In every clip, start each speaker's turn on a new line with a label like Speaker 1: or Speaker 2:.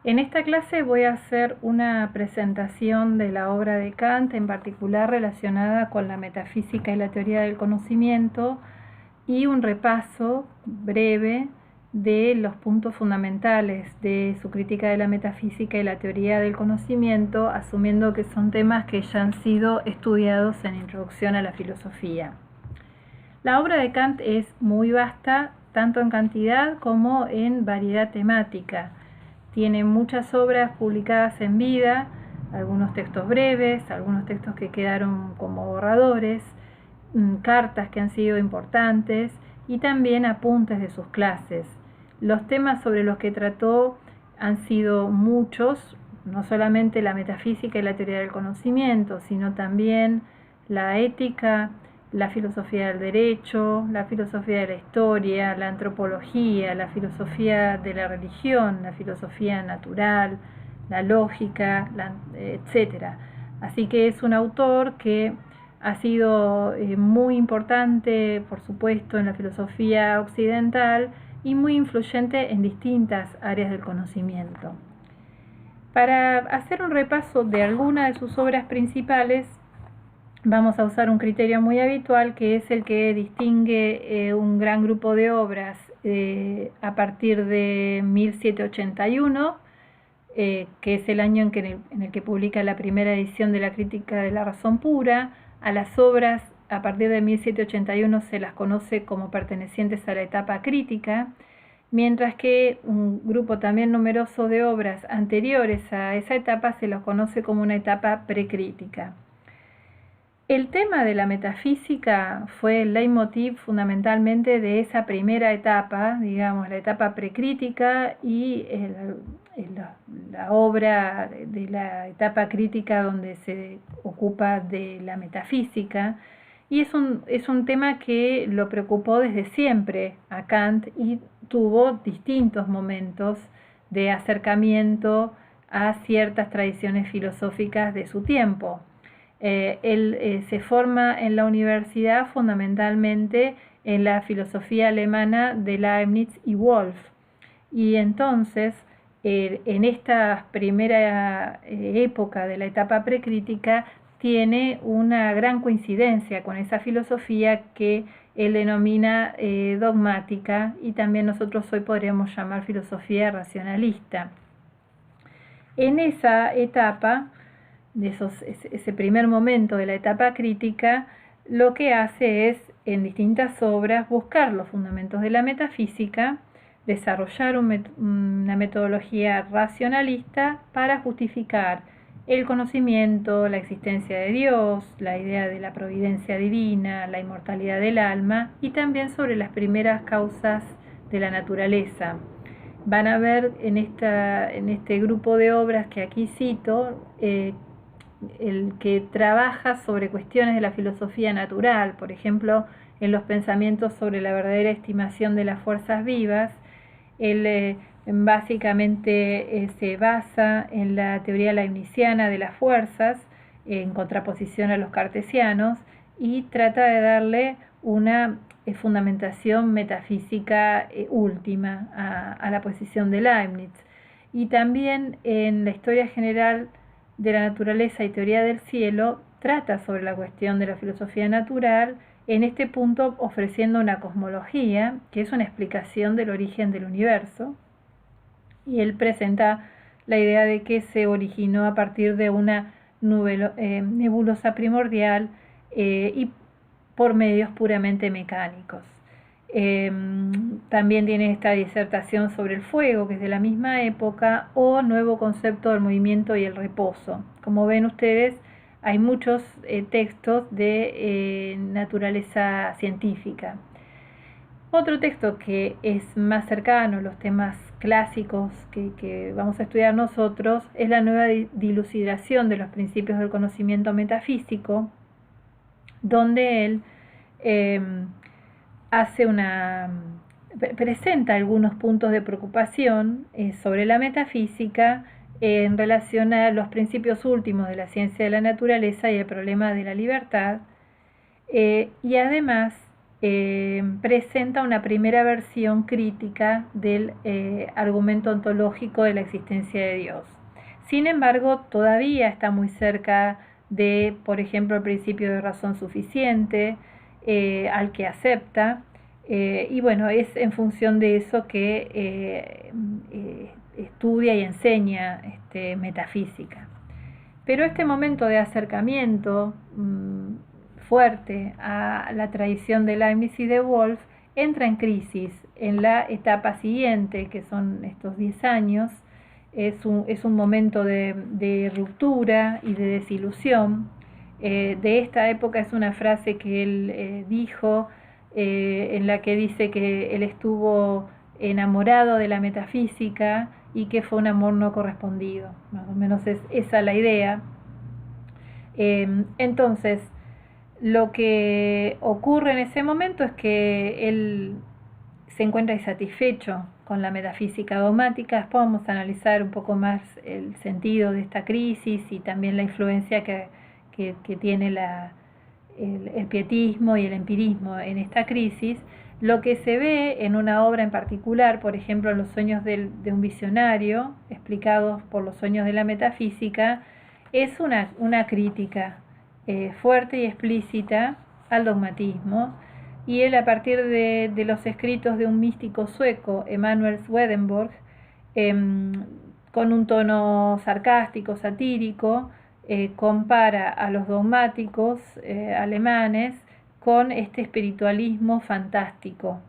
Speaker 1: En esta clase voy a hacer una presentación de la obra de Kant, en particular relacionada con la metafísica y la teoría del conocimiento, y un repaso breve de los puntos fundamentales de su crítica de la metafísica y la teoría del conocimiento, asumiendo que son temas que ya han sido estudiados en Introducción a la Filosofía. La obra de Kant es muy vasta, tanto en cantidad como en variedad temática. Tiene muchas obras publicadas en vida, algunos textos breves, algunos textos que quedaron como borradores, cartas que han sido importantes y también apuntes de sus clases. Los temas sobre los que trató han sido muchos, no solamente la metafísica y la teoría del conocimiento, sino también la ética, la filosofía del derecho, la filosofía de la historia, la antropología, la filosofía de la religión, la filosofía natural, la lógica, etc. Así que es un autor que ha sido muy importante, por supuesto, en la filosofía occidental y muy influyente en distintas áreas del conocimiento. Para hacer un repaso de algunas de sus obras principales, vamos a usar un criterio muy habitual, que es el que distingue un gran grupo de obras a partir de 1781, que es el año en el que publica la primera edición de la Crítica de la Razón Pura. A las obras a partir de 1781 se las conoce como pertenecientes a la etapa crítica, mientras que un grupo también numeroso de obras anteriores a esa etapa se los conoce como una etapa precrítica. El tema de la metafísica fue el leitmotiv fundamentalmente de esa primera etapa, digamos, la etapa precrítica, y la obra de la etapa crítica donde se ocupa de la metafísica, y es un tema que lo preocupó desde siempre a Kant y tuvo distintos momentos de acercamiento a ciertas tradiciones filosóficas de su tiempo. Él se forma en la universidad fundamentalmente en la filosofía alemana de Leibniz y Wolff, y entonces en esta primera época de la etapa precrítica tiene una gran coincidencia con esa filosofía que él denomina dogmática, y también nosotros hoy podríamos llamar filosofía racionalista. En esa etapa, ese primer momento de la etapa crítica, lo que hace es, en distintas obras, buscar los fundamentos de la metafísica, desarrollar una metodología racionalista para justificar el conocimiento, la existencia de Dios, la idea de la providencia divina, la inmortalidad del alma, y también sobre las primeras causas de la naturaleza. Van a ver en este grupo de obras que aquí cito, el que trabaja sobre cuestiones de la filosofía natural, por ejemplo, en los pensamientos sobre la verdadera estimación de las fuerzas vivas. Él básicamente se basa en la teoría leibniziana de las fuerzas, en contraposición a los cartesianos, y trata de darle una fundamentación metafísica última a la posición de Leibniz. Y también en la historia general de la naturaleza y teoría del cielo trata sobre la cuestión de la filosofía natural, en este punto ofreciendo una cosmología, que es una explicación del origen del universo, y él presenta la idea de que se originó a partir de una nebulosa primordial y por medios puramente mecánicos. También tiene esta disertación sobre el fuego, que es de la misma época, o nuevo concepto del movimiento y el reposo. Como ven ustedes, hay muchos textos de naturaleza científica. Otro texto que es más cercano a los temas clásicos que vamos a estudiar nosotros es la nueva dilucidación de los principios del conocimiento metafísico, donde él presenta algunos puntos de preocupación sobre la metafísica en relación a los principios últimos de la ciencia de la naturaleza y el problema de la libertad, y además presenta una primera versión crítica del argumento ontológico de la existencia de Dios. Sin embargo, todavía está muy cerca de, por ejemplo, el principio de razón suficiente, al que acepta, y bueno, es en función de eso que estudia y enseña metafísica. Pero este momento de acercamiento fuerte a la tradición de Leibniz y de Wolff entra en crisis en la etapa siguiente, que son estos 10 años. Es un momento de ruptura y de desilusión. De esta época es una frase que él dijo, en la que dice que él estuvo enamorado de la metafísica y que fue un amor no correspondido. Más o menos es esa la idea. Entonces, lo que ocurre en ese momento es que él se encuentra insatisfecho con la metafísica dogmática. Después vamos a analizar un poco más el sentido de esta crisis y también la influencia que tiene el pietismo y el empirismo en esta crisis. Lo que se ve en una obra en particular, por ejemplo, Los sueños de un visionario, explicados por los sueños de la metafísica, es una crítica fuerte y explícita al dogmatismo, y él, a partir de los escritos de un místico sueco, Emanuel Swedenborg, con un tono sarcástico, satírico, compara a los dogmáticos alemanes con este espiritualismo fantástico,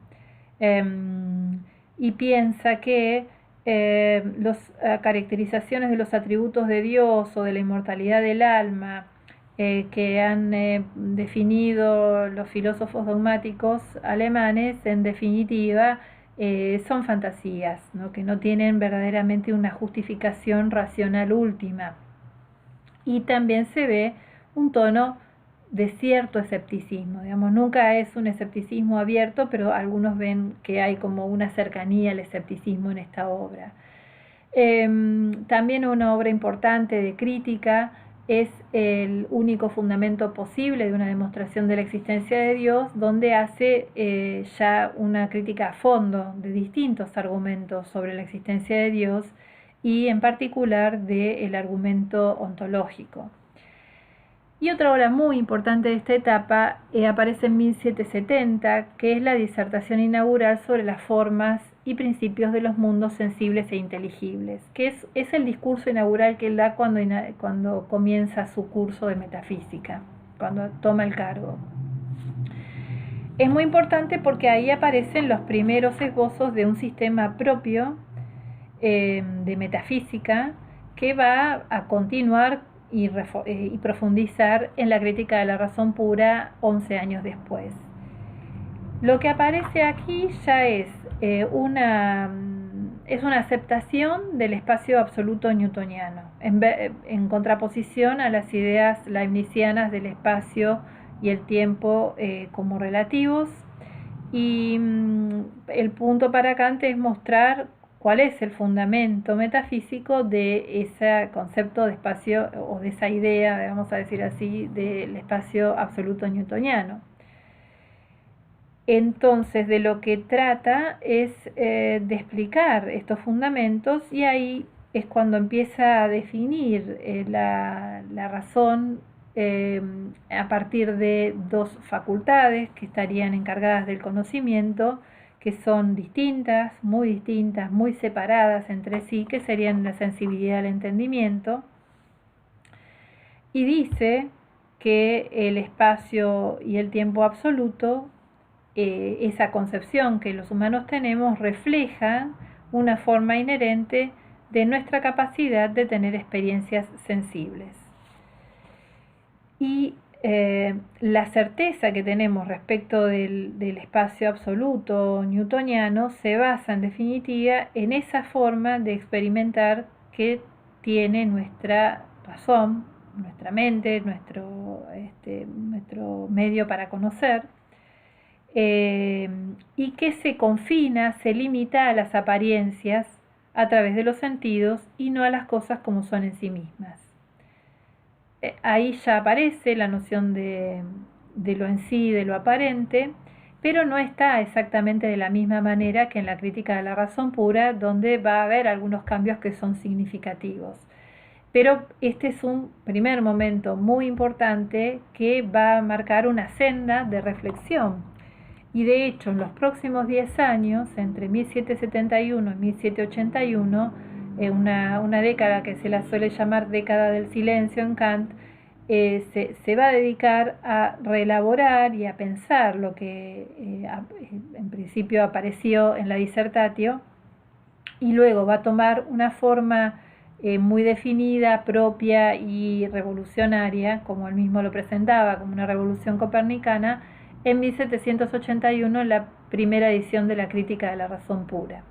Speaker 1: y piensa que las caracterizaciones de los atributos de Dios o de la inmortalidad del alma que han definido los filósofos dogmáticos alemanes, en definitiva, son fantasías, ¿no? Que no tienen verdaderamente una justificación racional última. Y también se ve un tono de cierto escepticismo, digamos, nunca es un escepticismo abierto, pero algunos ven que hay como una cercanía al escepticismo en esta obra. También una obra importante de crítica es El único fundamento posible de una demostración de la existencia de Dios, donde hace ya una crítica a fondo de distintos argumentos sobre la existencia de Dios y en particular del argumento ontológico. Y otra obra muy importante de esta etapa aparece en 1770, que es la disertación inaugural sobre las formas y principios de los mundos sensibles e inteligibles, que es el discurso inaugural que él da cuando comienza su curso de metafísica, cuando toma el cargo. Es muy importante porque ahí aparecen los primeros esbozos de un sistema propio de metafísica que va a continuar y profundizar en la crítica de la razón pura 11 años después. Lo que aparece aquí ya es una aceptación del espacio absoluto newtoniano, en contraposición a las ideas leibnizianas del espacio y el tiempo como relativos. Y el punto para Kant es mostrar cuál es el fundamento metafísico de ese concepto de espacio, o de esa idea, vamos a decir así, del espacio absoluto newtoniano. Entonces, de lo que trata es de explicar estos fundamentos, y ahí es cuando empieza a definir la razón a partir de dos facultades que estarían encargadas del conocimiento, que son distintas, muy separadas entre sí, que serían la sensibilidad y el entendimiento. Y dice que el espacio y el tiempo absoluto, esa concepción que los humanos tenemos, refleja una forma inherente de nuestra capacidad de tener experiencias sensibles. Y la certeza que tenemos respecto del espacio absoluto newtoniano se basa en definitiva en esa forma de experimentar que tiene nuestra razón, nuestra mente, nuestro medio para conocer, y que se confina, se limita a las apariencias a través de los sentidos y no a las cosas como son en sí mismas. Ahí ya aparece la noción de lo en sí, de lo aparente, pero no está exactamente de la misma manera que en la crítica de la razón pura, donde va a haber algunos cambios que son significativos. Pero este es un primer momento muy importante que va a marcar una senda de reflexión. Y de hecho, en los próximos 10 años, entre 1771 y 1781, una década que se la suele llamar década del silencio en Kant, se va a dedicar a reelaborar y a pensar lo que en principio apareció en la Dissertatio, y luego va a tomar una forma muy definida, propia y revolucionaria, como él mismo lo presentaba, como una revolución copernicana, en 1781, en la primera edición de la Crítica de la Razón Pura,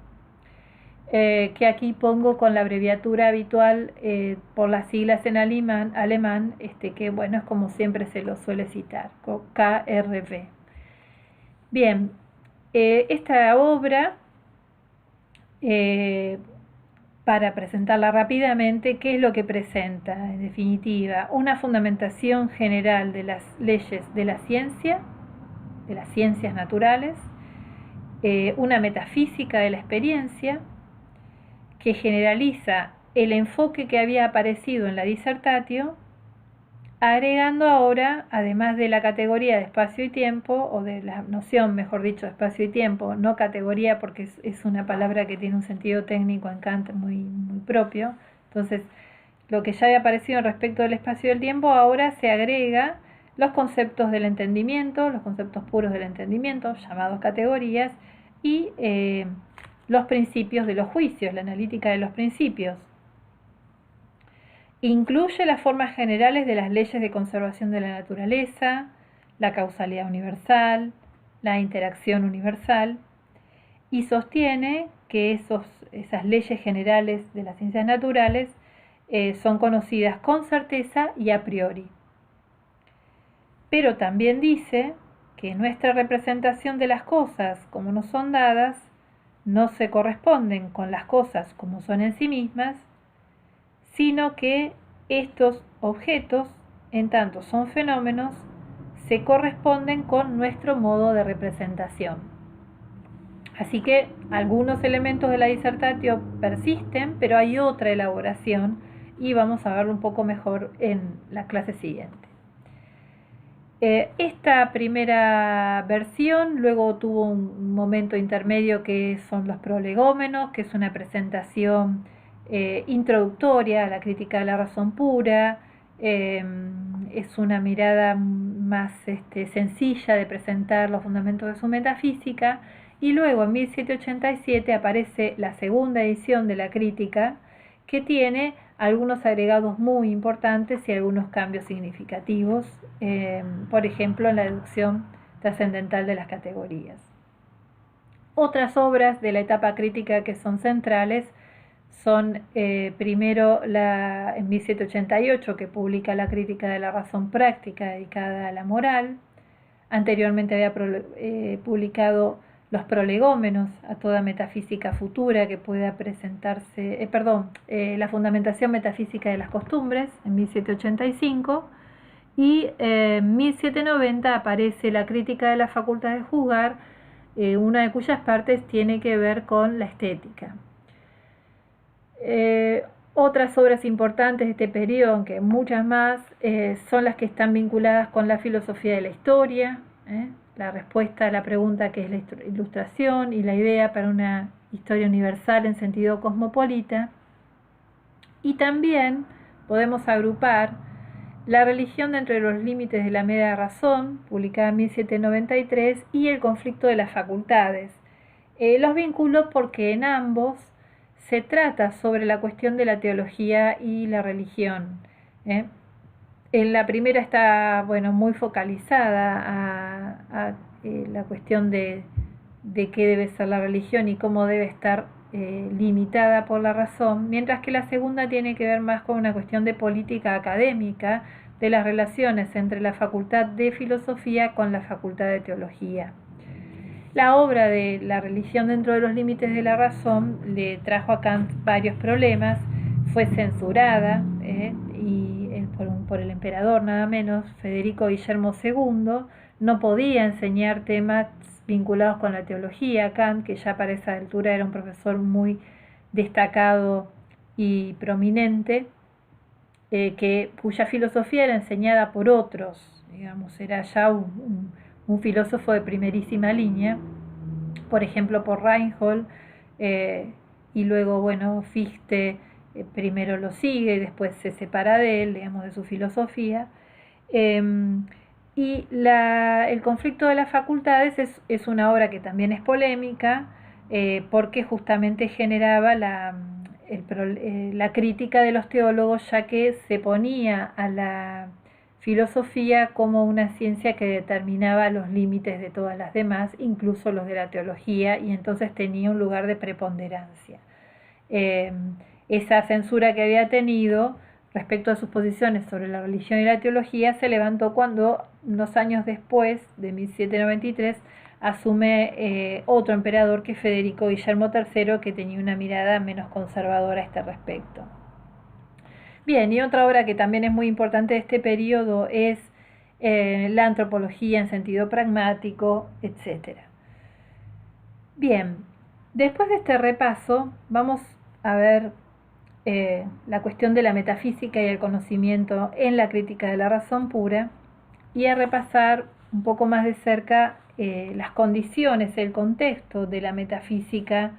Speaker 1: que aquí pongo con la abreviatura habitual por las siglas en alemán, que bueno, es como siempre se lo suele citar, KRV. Bien, esta obra, para presentarla rápidamente, ¿qué es lo que presenta? En definitiva, una fundamentación general de las leyes de la ciencia, de las ciencias naturales, una metafísica de la experiencia, que generaliza el enfoque que había aparecido en la Dissertatio, agregando ahora, además de la categoría de espacio y tiempo, o de la noción, mejor dicho, de espacio y tiempo, no categoría porque es una palabra que tiene un sentido técnico en Kant muy, muy propio. Entonces, lo que ya había aparecido respecto del espacio y del tiempo, ahora se agrega los conceptos del entendimiento, los conceptos puros del entendimiento, llamados categorías, y los principios de los juicios, la analítica de los principios. Incluye las formas generales de las leyes de conservación de la naturaleza, la causalidad universal, la interacción universal, y sostiene que esas leyes generales de las ciencias naturales son conocidas con certeza y a priori. Pero también dice que nuestra representación de las cosas como nos son dadas no se corresponden con las cosas como son en sí mismas, sino que estos objetos, en tanto son fenómenos, se corresponden con nuestro modo de representación. Así que algunos elementos de la Dissertatio persisten, pero hay otra elaboración y vamos a verlo un poco mejor en la clase siguiente. Esta primera versión luego tuvo un momento intermedio que son los prolegómenos, que es una presentación introductoria a la crítica de la razón pura, es una mirada más sencilla de presentar los fundamentos de su metafísica, y luego en 1787 aparece la segunda edición de la crítica, que tiene algunos agregados muy importantes y algunos cambios significativos, por ejemplo en la deducción trascendental de las categorías. Otras obras de la etapa crítica que son centrales son primero en 1788, que publica la Crítica de la Razón Práctica dedicada a la moral. Anteriormente había publicado los prolegómenos a toda metafísica futura que pueda presentarse, la fundamentación metafísica de las costumbres en 1785, y en 1790 aparece la Crítica de la Facultad de Juzgar, una de cuyas partes tiene que ver con la estética. Otras obras importantes de este periodo, aunque muchas más, son las que están vinculadas con la filosofía de la historia, la respuesta a la pregunta que es la ilustración y la idea para una historia universal en sentido cosmopolita. Y también podemos agrupar la religión dentro de los límites de la media razón, publicada en 1793, y el conflicto de las facultades. Los vinculo porque en ambos se trata sobre la cuestión de la teología y la religión. En la primera está muy focalizada a la cuestión de qué debe ser la religión y cómo debe estar limitada por la razón, mientras que la segunda tiene que ver más con una cuestión de política académica, de las relaciones entre la facultad de filosofía con la facultad de teología. La obra de la religión dentro de los límites de la razón le trajo a Kant varios problemas, fue censurada por el emperador nada menos, Federico Guillermo II, no podía enseñar temas vinculados con la teología. Kant, que ya para esa altura era un profesor muy destacado y prominente, cuya filosofía era enseñada por otros, digamos, era ya un filósofo de primerísima línea, por ejemplo por Reinhold, y luego, bueno, Fichte primero lo sigue y después se separa de él, digamos, de su filosofía. Y el conflicto de las facultades es una obra que también es polémica, porque justamente generaba la crítica de los teólogos, ya que se ponía a la filosofía como una ciencia que determinaba los límites de todas las demás, incluso los de la teología, y entonces tenía un lugar de preponderancia. Esa censura que había tenido respecto a sus posiciones sobre la religión y la teología se levantó cuando, unos años después, de 1793, asume otro emperador, que es Federico Guillermo III, que tenía una mirada menos conservadora a este respecto. Bien, y otra obra que también es muy importante de este periodo es la antropología en sentido pragmático, etc. Bien, después de este repaso vamos a ver la cuestión de la metafísica y el conocimiento en la crítica de la razón pura, y a repasar un poco más de cerca las condiciones, el contexto de la metafísica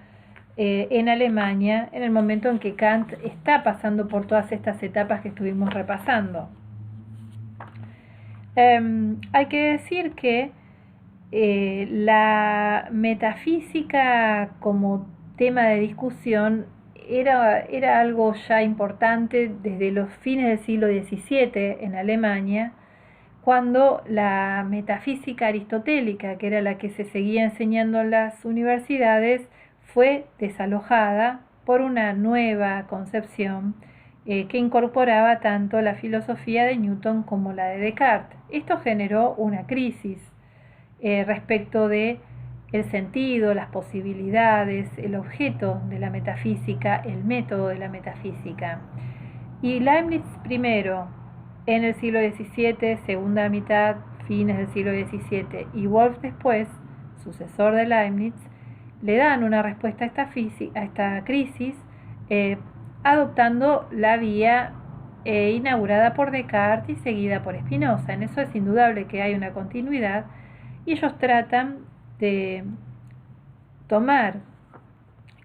Speaker 1: en Alemania en el momento en que Kant está pasando por todas estas etapas que estuvimos repasando. Hay que decir que la metafísica como tema de discusión era algo ya importante desde los fines del siglo XVII en Alemania, cuando la metafísica aristotélica, que era la que se seguía enseñando en las universidades, fue desalojada por una nueva concepción que incorporaba tanto la filosofía de Newton como la de Descartes. Esto generó una crisis respecto de el sentido, las posibilidades, el objeto de la metafísica, el método de la metafísica. Y Leibniz primero, en el siglo XVII, segunda mitad, fines del siglo XVII, y Wolff después, sucesor de Leibniz, le dan una respuesta a esta crisis, adoptando la vía inaugurada por Descartes y seguida por Spinoza. En eso es indudable que hay una continuidad, y ellos tratan de tomar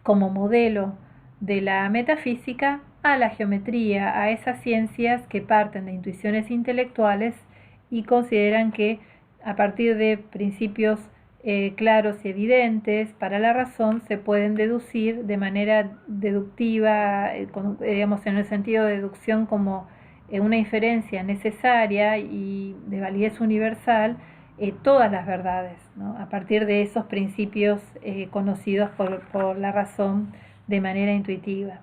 Speaker 1: como modelo de la metafísica a la geometría, a esas ciencias que parten de intuiciones intelectuales y consideran que a partir de principios claros y evidentes para la razón se pueden deducir de manera deductiva, digamos en el sentido de deducción como una inferencia necesaria y de validez universal, todas las verdades, ¿no? A partir de esos principios conocidos por la razón de manera intuitiva.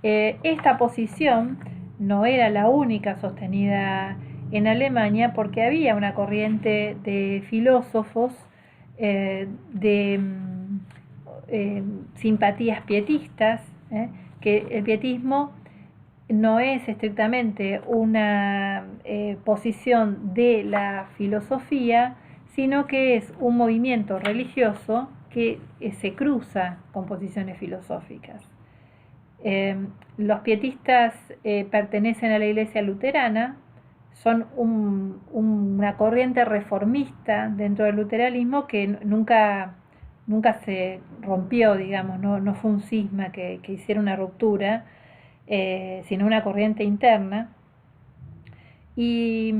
Speaker 1: Esta posición no era la única sostenida en Alemania, porque había una corriente de filósofos de simpatías pietistas, que el pietismo no es estrictamente una posición de la filosofía, sino que es un movimiento religioso que se cruza con posiciones filosóficas. Los pietistas pertenecen a la Iglesia luterana, son una corriente reformista dentro del luteranismo que nunca se rompió, digamos, no fue un cisma que hiciera una ruptura, sino una corriente interna. Y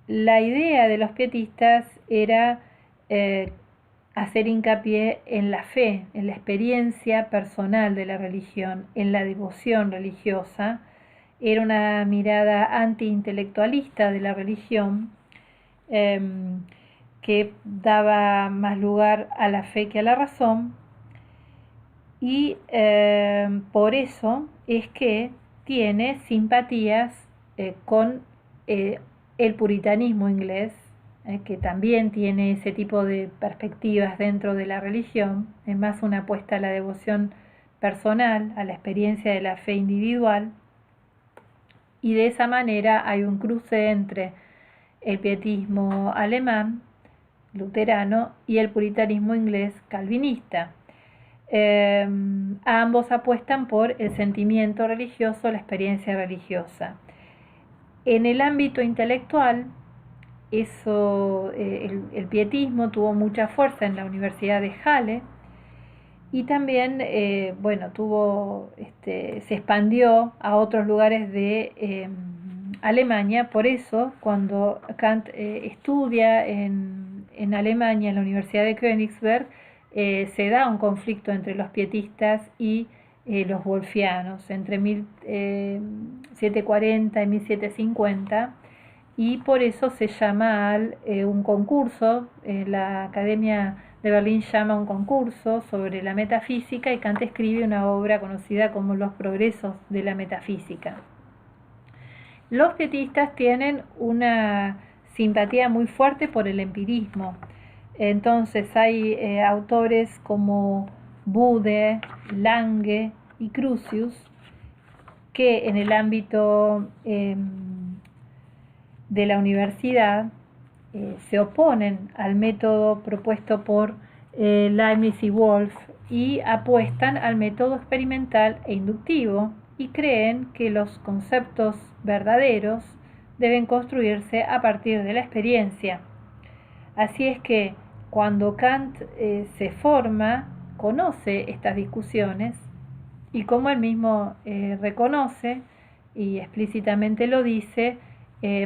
Speaker 1: la idea de los pietistas era hacer hincapié en la fe, en la experiencia personal de la religión, en la devoción religiosa. Era una mirada antiintelectualista de la religión, que daba más lugar a la fe que a la razón, y por eso es que tiene simpatías con el puritanismo inglés, que también tiene ese tipo de perspectivas dentro de la religión. Es más una apuesta a la devoción personal, a la experiencia de la fe individual, y de esa manera hay un cruce entre el pietismo alemán luterano, y el puritanismo inglés calvinista. Ambos apuestan por el sentimiento religioso, la experiencia religiosa. En el ámbito intelectual, el pietismo tuvo mucha fuerza en la Universidad de Halle y también se expandió a otros lugares de Alemania. Por eso, cuando Kant estudia en Alemania, en la Universidad de Königsberg, se da un conflicto entre los pietistas y los wolfianos entre 1740 y 1750, y por eso se llama un concurso, la Academia de Berlín llama un concurso sobre la metafísica, y Kant escribe una obra conocida como Los progresos de la metafísica. Los pietistas tienen una simpatía muy fuerte por el empirismo. Entonces hay autores como Bude, Lange y Crucius que en el ámbito de la universidad se oponen al método propuesto por Leibniz y Wolff y apuestan al método experimental e inductivo, y creen que los conceptos verdaderos deben construirse a partir de la experiencia. Así es que cuando Kant se forma, conoce estas discusiones, y como él mismo reconoce y explícitamente lo dice,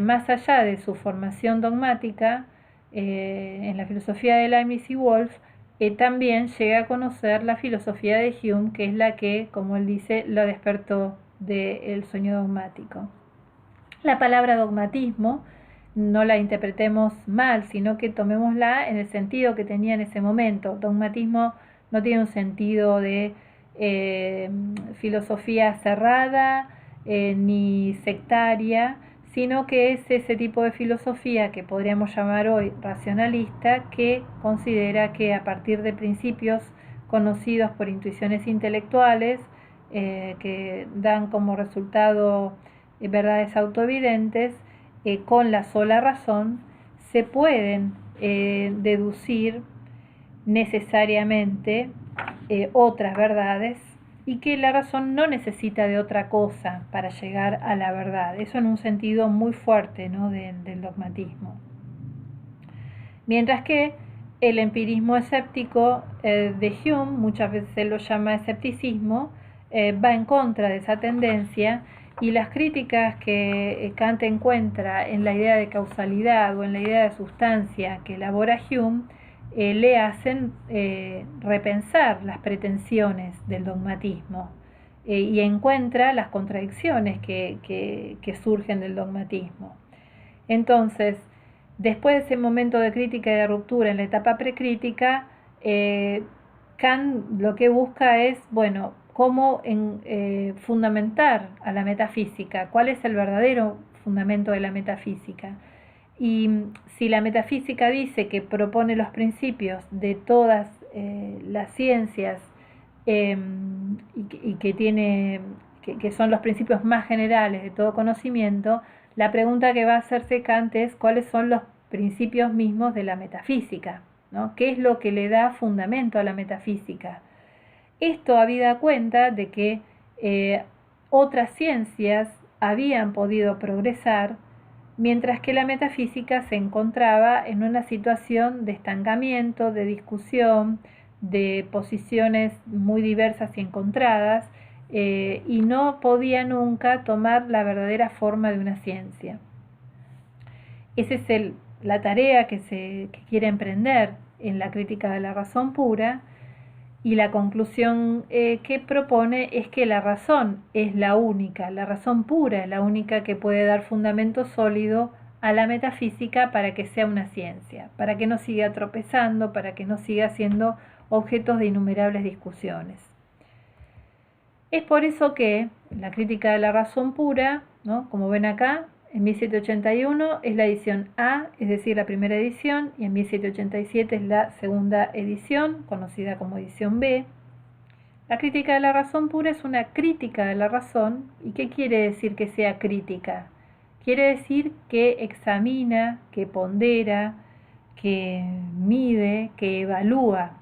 Speaker 1: más allá de su formación dogmática en la filosofía de Leibniz y Wolff, también llega a conocer la filosofía de Hume, que es la que, como él dice, lo despertó del sueño dogmático. La palabra dogmatismo no la interpretemos mal, sino que tomémosla en el sentido que tenía en ese momento. Dogmatismo no tiene un sentido de filosofía cerrada ni sectaria, sino que es ese tipo de filosofía que podríamos llamar hoy racionalista, que considera que a partir de principios conocidos por intuiciones intelectuales, que dan como resultado verdades autoevidentes, con la sola razón se pueden deducir necesariamente otras verdades, y que la razón no necesita de otra cosa para llegar a la verdad. Eso en un sentido muy fuerte, ¿no?, del dogmatismo. Mientras que el empirismo escéptico de Hume, muchas veces se lo llama escepticismo, va en contra de esa tendencia, y las críticas que Kant encuentra en la idea de causalidad o en la idea de sustancia que elabora Hume le hacen repensar las pretensiones del dogmatismo y encuentra las contradicciones que surgen del dogmatismo. Entonces, después de ese momento de crítica y de ruptura en la etapa precrítica, Kant lo que busca es, cómo fundamentar a la metafísica, cuál es el verdadero fundamento de la metafísica. Y si la metafísica dice que propone los principios de todas las ciencias y que son los principios más generales de todo conocimiento, la pregunta que va a hacerse Kant es cuáles son los principios mismos de la metafísica, ¿no? ¿Qué es lo que le da fundamento a la metafísica? Esto habida cuenta de que otras ciencias habían podido progresar, mientras que la metafísica se encontraba en una situación de estancamiento, de discusión, de posiciones muy diversas y encontradas, y no podía nunca tomar la verdadera forma de una ciencia. Esa es la tarea que quiere emprender en la crítica de la razón pura, y la conclusión que propone es que la razón es la única, la razón pura es la única que puede dar fundamento sólido a la metafísica para que sea una ciencia, para que no siga tropezando, para que no siga siendo objetos de innumerables discusiones. Es por eso que la crítica de la razón pura, ¿no?, como ven acá, en 1781 es la edición A, es decir, la primera edición, y en 1787 es la segunda edición, conocida como edición B. La crítica de la razón pura es una crítica de la razón. ¿Y qué quiere decir que sea crítica? Quiere decir que examina, que pondera, que mide, que evalúa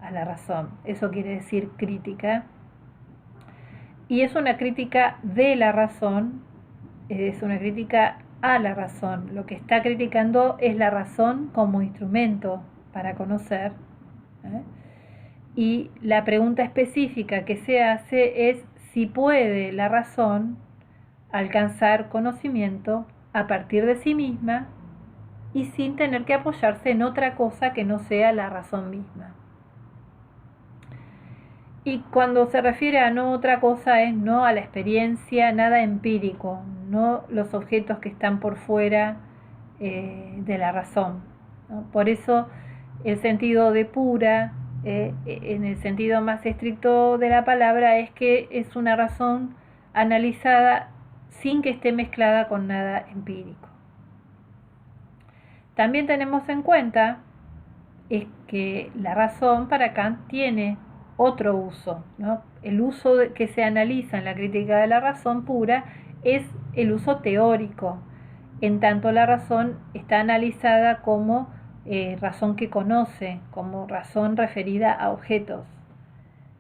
Speaker 1: a la razón. Eso quiere decir crítica. Y es una crítica de la razón, es una crítica a la razón. Lo que está criticando es la razón como instrumento para conocer. Y la pregunta específica que se hace es si puede la razón alcanzar conocimiento a partir de sí misma y sin tener que apoyarse en otra cosa que no sea la razón misma. Y cuando se refiere a no otra cosa es no a la experiencia, nada empírico, no los objetos que están por fuera de la razón, ¿no? Por eso el sentido de pura, en el sentido más estricto de la palabra, es que es una razón analizada sin que esté mezclada con nada empírico. También tenemos en cuenta es que la razón para Kant tiene otro uso, ¿no? El uso que se analiza en la crítica de la razón pura es el uso teórico, en tanto la razón está analizada como razón que conoce, como razón referida a objetos,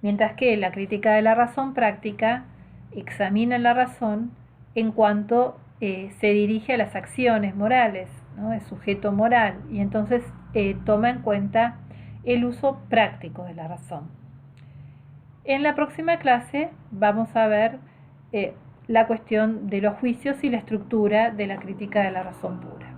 Speaker 1: mientras que la crítica de la razón práctica examina la razón en cuanto se dirige a las acciones morales, ¿no? Es sujeto moral, y entonces toma en cuenta el uso práctico de la razón. En la próxima clase vamos a ver la cuestión de los juicios y la estructura de la crítica de la razón pura.